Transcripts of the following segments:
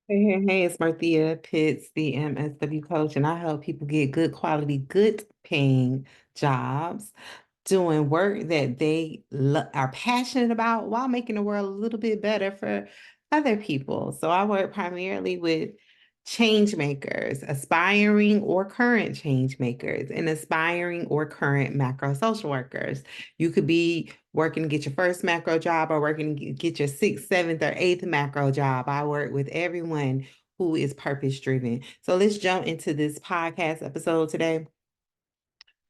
Hey, it's Marthea Pitts, the MSW coach, and I help people get good quality, good paying jobs doing work that they are passionate about while making the world a little bit better for other people. So I work primarily with change makers, aspiring or current change makers, and aspiring or current macro social workers. You could be working to get your first macro job or working to get your sixth, seventh, or eighth macro job. I work with everyone who is purpose driven. So let's jump into this podcast episode today.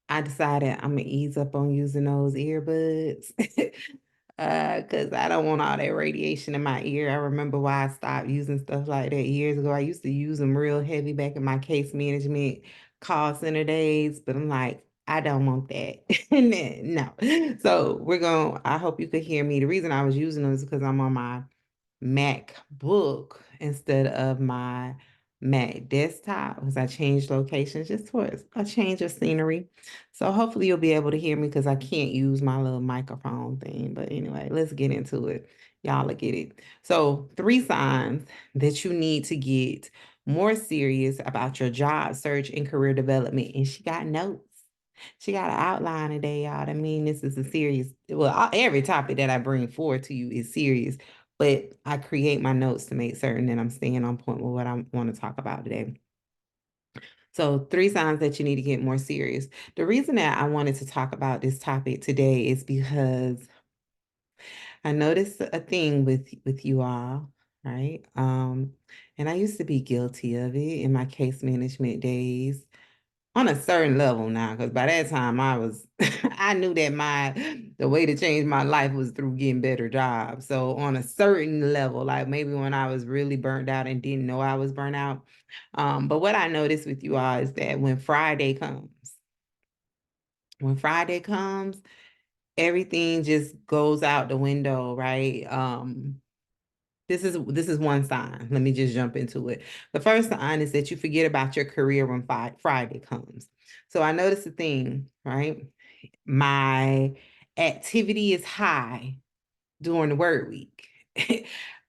I decided I'm gonna ease up on using those earbuds because I don't want all that radiation in my ear. I remember why I stopped using stuff like that years ago. I used to use them real heavy back in my case management call center days, but I'm like, I don't want that. No. So I hope you could hear me. The reason I was using them is because I'm on my MacBook instead of my Mac desktop because I changed locations just for a change of scenery. So hopefully you'll be able to hear me because I can't use my little microphone thing. But anyway, let's get into it. Y'all will get it. So 3 signs that you need to get more serious about your job search and career development. And she got notes. She got an outline today, y'all. I mean, this is a serious, well, every topic that I bring forward to you is serious, but I create my notes to make certain that I'm staying on point with what I want to talk about today. So 3 signs that you need to get more serious. The reason that I wanted to talk about this topic today is because I noticed a thing with you all, right? And I used to be guilty of it in my case management days on a certain level now, because by that time I knew that the way to change my life was through getting better jobs. So on a certain level, like maybe when I was really burnt out and didn't know I was burnt out. But what I noticed with you all is that when Friday comes, everything just goes out the window, right? This is one sign. Let me just jump into it. The first sign is that you forget about your career when Friday comes. So I noticed a thing, right? My activity is high during the work week.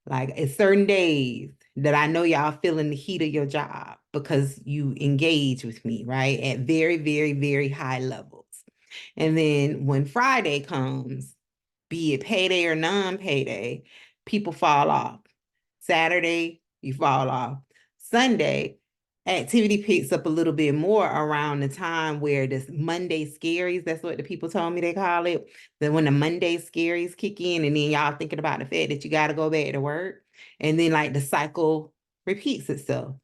Like it's certain days that I know y'all feeling the heat of your job because you engage with me, right? At very, very, very high levels. And then when Friday comes, be it payday or non-payday, people fall off. Saturday, you fall off. Sunday, activity picks up a little bit more around the time where this Monday scaries, that's what the people told me they call it, that when the Monday scaries kick in and then y'all thinking about the fact that you got to go back to work. And then like the cycle repeats itself.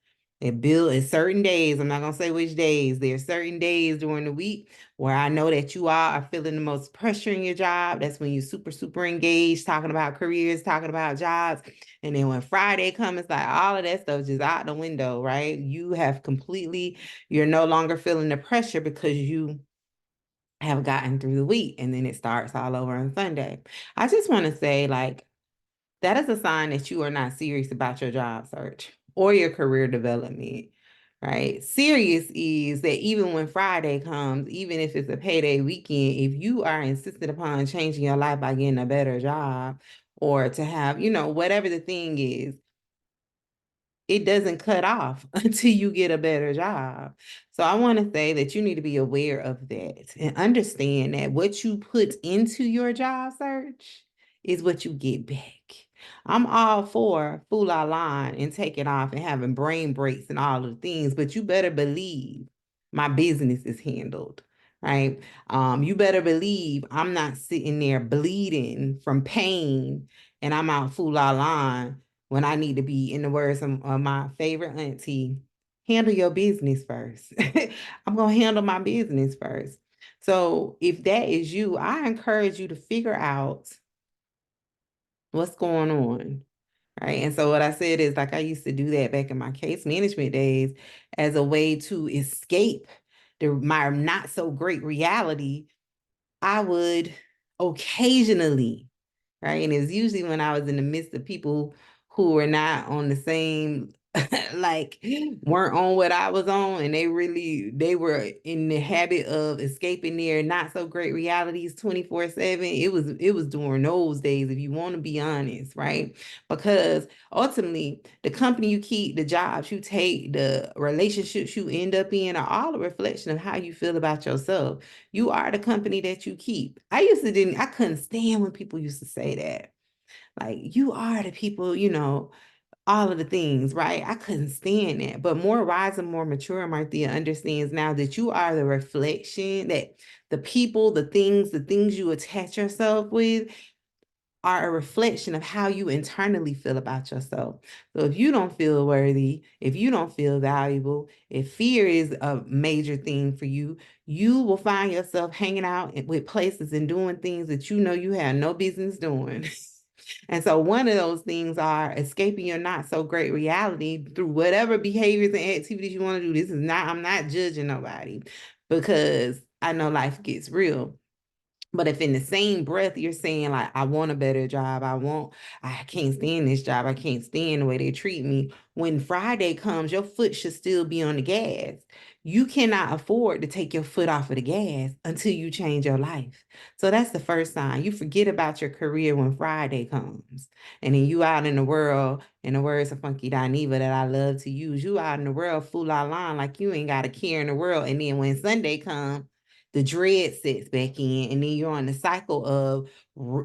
It builds at certain days. I'm not going to say which days. There are certain days during the week where I know that you all are feeling the most pressure in your job. That's when you're super, super engaged, talking about careers, talking about jobs. And then when Friday comes, it's like all of that stuff just out the window, right? You're no longer feeling the pressure because you have gotten through the week and then it starts all over on Sunday. I just want to say, like, that is a sign that you are not serious about your job search or your career development, right? Serious is that even when Friday comes, even if it's a payday weekend, if you are insistent upon changing your life by getting a better job or to have, whatever the thing is, it doesn't cut off until you get a better job. So I want to say that you need to be aware of that and understand that what you put into your job search is what you get back. I'm all for fool la line and taking off and having brain breaks and all of the things, but you better believe my business is handled, right? You better believe I'm not sitting there bleeding from pain and I'm out fool la line when I need to be, in the words of my favorite auntie, handle your business first. I'm going to handle my business first. So if that is you, I encourage you to figure out what's going on. Right. And so what I said is like I used to do that back in my case management days as a way to escape my not so great reality. I would occasionally, right? And it's usually when I was in the midst of people who were not on the same like weren't on what I was on, and they were in the habit of escaping their not so great realities 24/7. It was during those days, if you want to be honest, right? Because ultimately the company you keep, the jobs you take, the relationships you end up in are all a reflection of how you feel about yourself. You are the company that you keep. I couldn't stand when people used to say that. Like, you are the people, all of the things, right? I couldn't stand that. But more wise and more mature, Marthea understands now that you are the reflection, that the people, the things you attach yourself with are a reflection of how you internally feel about yourself. So if you don't feel worthy, if you don't feel valuable, if fear is a major thing for you, you will find yourself hanging out with places and doing things that you know you have no business doing. And so one of those things are escaping your not so great reality through whatever behaviors and activities you want to do. I'm not judging nobody, because I know life gets real. But if in the same breath you're saying, like, I want a better job, I can't stand this job, I can't stand the way they treat me. When Friday comes, your foot should still be on the gas. You cannot afford to take your foot off of the gas until you change your life. So that's the first sign. You forget about your career when Friday comes. And then you out in the world, in the words of Funky Dineva that I love to use, you out in the world fool la la, like you ain't got a care in the world. And then when Sunday comes, the dread sets back in, and then you're on the cycle of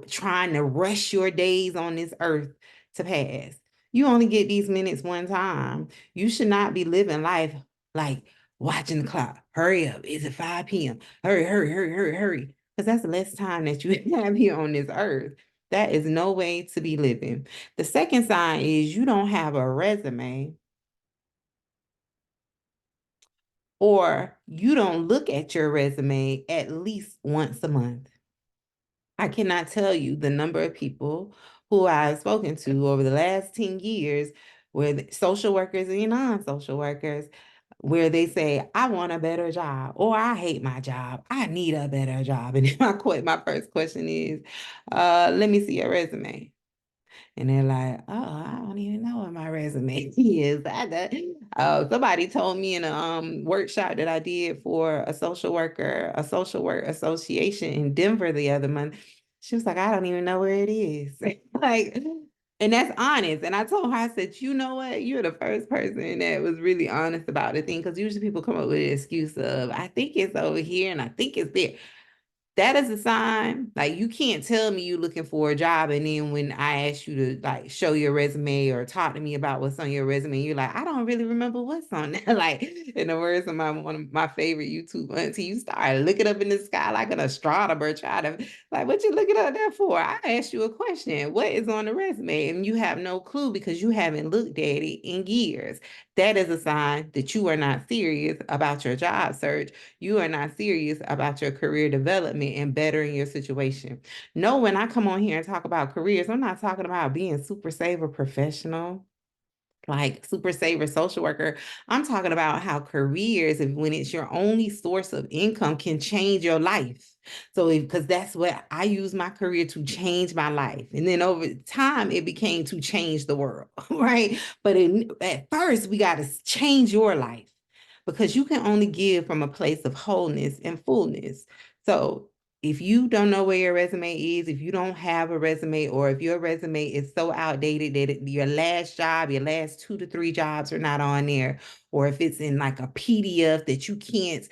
trying to rush your days on this earth to pass. You only get these minutes one time. You should not be living life like watching the clock. Hurry up. Is it 5 p.m.? Hurry, hurry, hurry, hurry, hurry. Because that's less time that you have here on this earth. That is no way to be living. The second sign is you don't have a resume, or you don't look at your resume at least once a month. I cannot tell you the number of people who I've spoken to over the last 10 years, with social workers and non-social workers, where they say, I want a better job, or I hate my job, I need a better job. And my first question is, let me see your resume. And they're like, oh, I don't even know what my resume is. Somebody told me in a workshop that I did for a social work association in Denver the other month. She was like, I don't even know where it is. Like, and that's honest. And I told her, I said, you know what? You're the first person that was really honest about the thing. Because usually people come up with an excuse of, I think it's over here and I think it's there. That is a sign. Like, you can't tell me you're looking for a job, and then when I ask you to, like, show your resume or talk to me about what's on your resume, you're like, I don't really remember what's on there. Like, in the words of one of my favorite YouTube auntie, you start looking up in the sky like an astronomer, trying to, like, what you looking up there for? I asked you a question. What is on the resume? And you have no clue because you haven't looked at it in years. That is a sign that you are not serious about your job search. You are not serious about your career development and bettering your situation. No, when I come on here and talk about careers, I'm not talking about being super saver professional, like super saver social worker. I'm talking about how careers, when it's your only source of income, can change your life. So, because that's what I use my career to change my life. And then over time, it became to change the world, right? But at first, we got to change your life, because you can only give from a place of wholeness and fullness. So, if you don't know where your resume is, if you don't have a resume, or if your resume is so outdated that your last job, your last 2 to 3 jobs are not on there, or if it's in like a PDF that you can't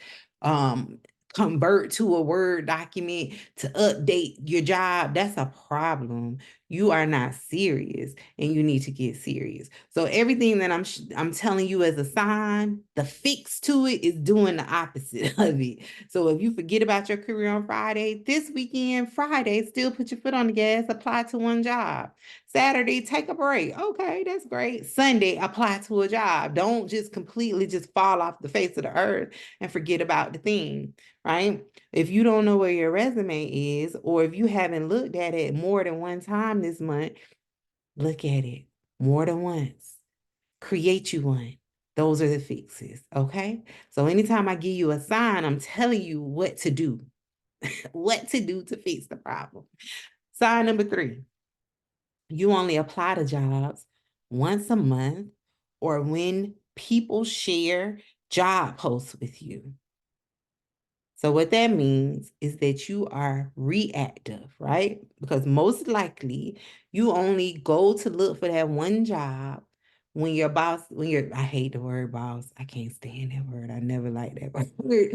convert to a Word document to update your job, that's a problem. You are not serious, and you need to get serious. So everything that I'm telling you as a sign, the fix to it is doing the opposite of it. So if you forget about your career on Friday, this weekend, Friday, still put your foot on the gas, apply to one job. Saturday, take a break. Okay, that's great. Sunday, apply to a job. Don't just completely just fall off the face of the earth and forget about the thing, right? If you don't know where your resume is, or if you haven't looked at it more than one time this month, look at it more than once. Create you one. Those are the fixes, okay? So anytime I give you a sign, I'm telling you what to do, what to do to fix the problem. Sign number 3, you only apply to jobs once a month or when people share job posts with you. So what that means is that you are reactive, right? Because most likely you only go to look for that one job when your boss, I hate the word boss. I can't stand that word. I never liked that word.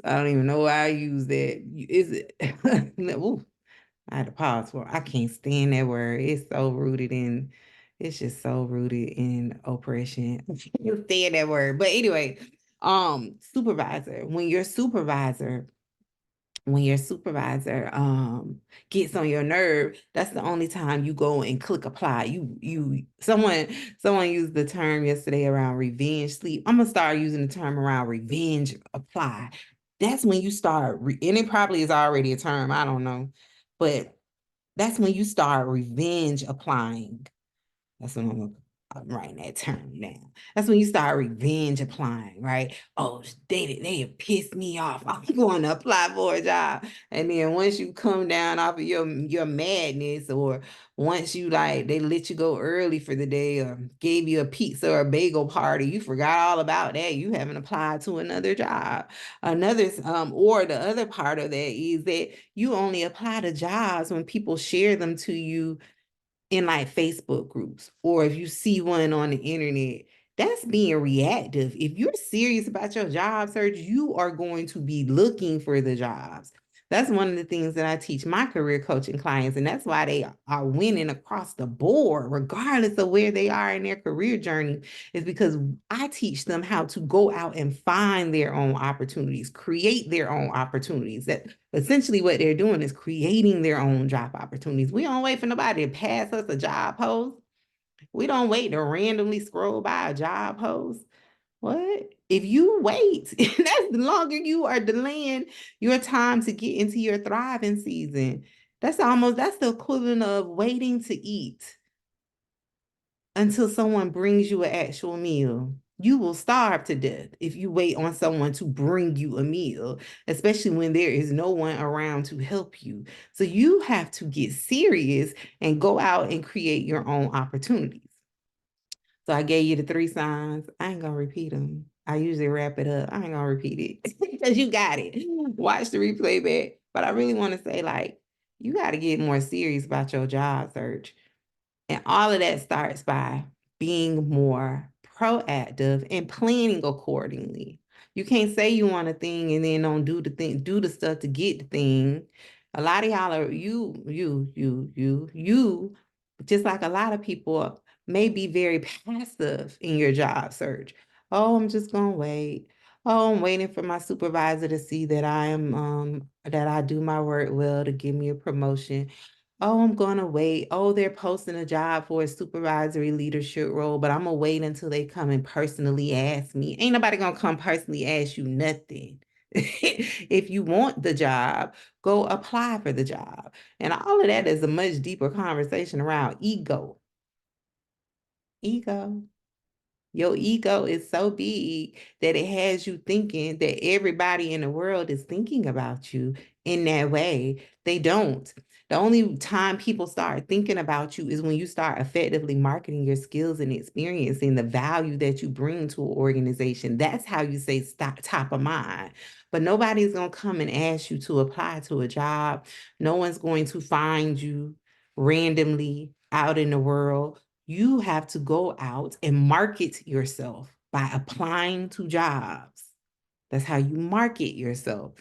I don't even know why I use that. Is it? Ooh, I had to pause for. I can't stand that word. It's just so rooted in oppression. I can't stand that word. But anyway, supervisor. When your supervisor gets on your nerve, that's the only time you go and click apply. Someone used the term yesterday around revenge sleep. I'm gonna start using the term around revenge apply. That's when you start, and it probably is already a term, I don't know, but that's when you start revenge applying. That's when I'm writing that term down. That's when you start revenge applying, right? Oh, they have pissed me off. I'm going to apply for a job. And then once you come down off of your madness, or once you they let you go early for the day or gave you a pizza or a bagel party, you forgot all about that. You haven't applied to another job. Or the other part of that is that you only apply to jobs when people share them to you in Facebook groups, or if you see one on the internet. That's being reactive. If you're serious about your job search, you are going to be looking for the jobs. That's one of the things that I teach my career coaching clients, and that's why they are winning across the board, regardless of where they are in their career journey, is because I teach them how to go out and find their own opportunities, create their own opportunities. That essentially what they're doing is creating their own job opportunities. We don't wait for nobody to pass us a job post. We don't wait to randomly scroll by a job post. What? If you wait, that's the longer you are delaying your time to get into your thriving season. That's the equivalent of waiting to eat until someone brings you an actual meal. You will starve to death if you wait on someone to bring you a meal, especially when there is no one around to help you. So you have to get serious and go out and create your own opportunities. So I gave you the 3 signs. I ain't gonna repeat them. I usually wrap it up. I ain't gonna repeat it because you got it. Watch the replay back. But I really want to say, you got to get more serious about your job search. And all of that starts by being more proactive and planning accordingly. You can't say you want a thing and then don't do the thing, do the stuff to get the thing. A lot of y'all are just like a lot of people may be very passive in your job search. Oh, I'm just gonna wait. Oh, I'm waiting for my supervisor to see that that I do my work well to give me a promotion. Oh, I'm gonna wait. Oh, they're posting a job for a supervisory leadership role, but I'm gonna wait until they come and personally ask me. Ain't nobody gonna come personally ask you nothing. If you want the job, go apply for the job. And all of that is a much deeper conversation around ego. Ego. Your ego is so big that it has you thinking that everybody in the world is thinking about you in that way. They don't. The only time people start thinking about you is when you start effectively marketing your skills and experiencing the value that you bring to an organization. That's how you say stop top of mind. But nobody's going to come and ask you to apply to a job. No one's going to find you randomly out in the world. You have to go out and market yourself by applying to jobs. That's how you market yourself.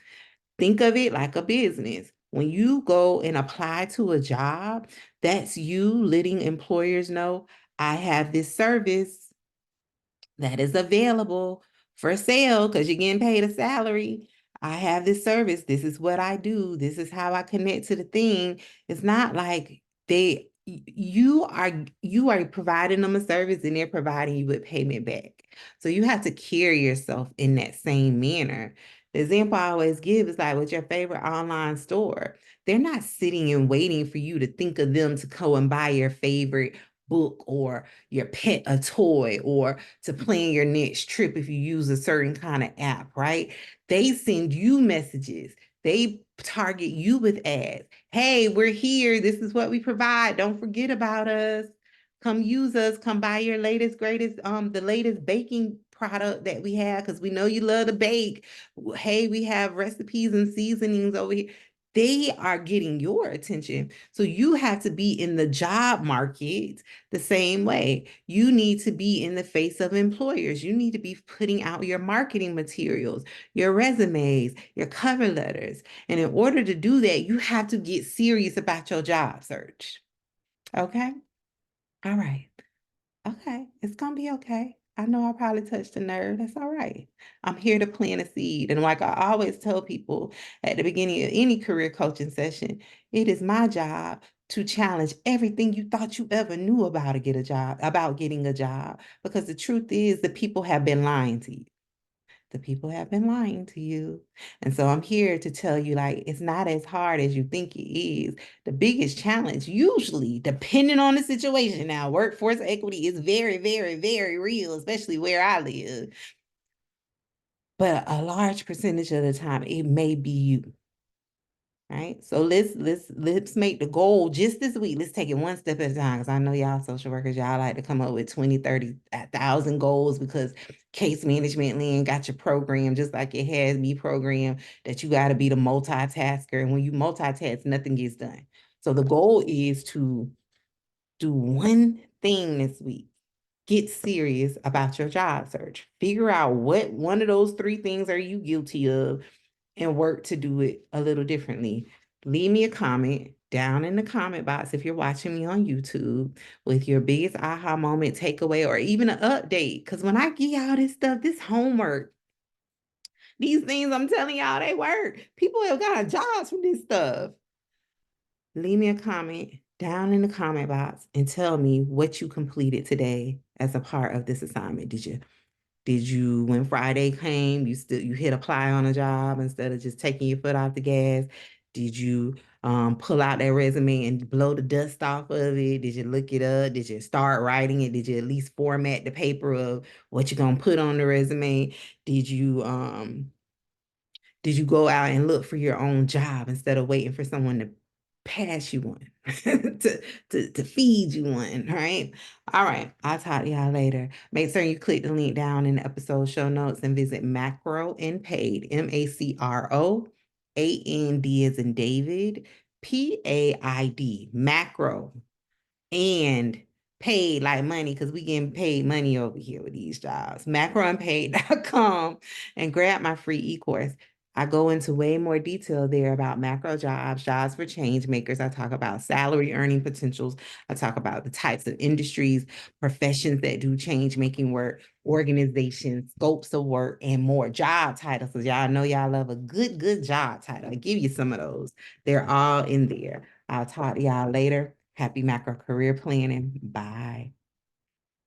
Think of it like a business. When you go and apply to a job, that's you letting employers know, I have this service that is available for sale because you're getting paid a salary. I have this service. This is what I do. This is how I connect to the thing. It's not like you are providing them a service and they're providing you with payment back. So you have to carry yourself in that same manner. The example I always give is like with your favorite online store. They're not sitting and waiting for you to think of them to go and buy your favorite book or your pet a toy or to plan your next trip if you use a certain kind of app, right? They send you messages. They target you with ads. Hey, we're here. This is what we provide. Don't forget about us. Come use us. Come buy your latest, greatest, the latest baking product that we have because we know you love to bake. Hey, we have recipes and seasonings over here. They are getting your attention. So you have to be in the job market the same way. You need to be in the face of employers. You need to be putting out your marketing materials, your resumes, your cover letters. And in order to do that, you have to get serious about your job search. Okay? All right. Okay. It's going to be okay. I know I probably touched a nerve. That's all right. I'm here to plant a seed. And like I always tell people at the beginning of any career coaching session, it is my job to challenge everything you thought you ever knew about to get a job, about getting a job. Because the truth is, the people have been lying to you. The people have been lying to you. And so I'm here to tell you, like, it's not as hard as you think it is. The biggest challenge, usually, depending on the situation now, workforce equity is very, very, very real, especially where I live. But a large percentage of the time, it may be you. Right. So let's make the goal just this week. Let's take it one step at a time. Because I know y'all social workers, y'all like to come up with 20, 30,000 goals because case management land got your program just like it has me programmed that you got to be the multitasker. And when you multitask, nothing gets done. So the goal is to do one thing this week. Get serious about your job search. Figure out what one of those three things are you guilty of and work to do it a little differently. Leave me a comment down in the comment box if you're watching me on YouTube with your biggest aha moment, takeaway, or even an update. Because when I give y'all this stuff, this homework, these things I'm telling y'all, they work. People have got jobs from this stuff. Leave me a comment down in the comment box and tell me what you completed today as a part of this assignment. Did you, when Friday came, you hit apply on a job instead of just taking your foot off the gas? Did you pull out that resume and blow the dust off of it? Did you look it up? Did you start writing it? Did you at least format the paper of what you're gonna put on the resume? Did you did you go out and look for your own job instead of waiting for someone to pass you one, to feed you one, right? All right, I'll talk to y'all later. Make sure you click the link down in the episode show notes and visit Macro and Paid, MACRO, AND as in David, PAID, Macro and paid like money because we getting paid money over here with these jobs. Macroandpaid.com and grab my free e-course. I go into way more detail there about macro jobs, jobs for change makers. I talk about salary earning potentials. I talk about the types of industries, professions that do change making work, organizations, scopes of work, and more job titles. So y'all know y'all love a good job title. I give you some of those. They're all in there. I'll talk to y'all later. Happy macro career planning. Bye.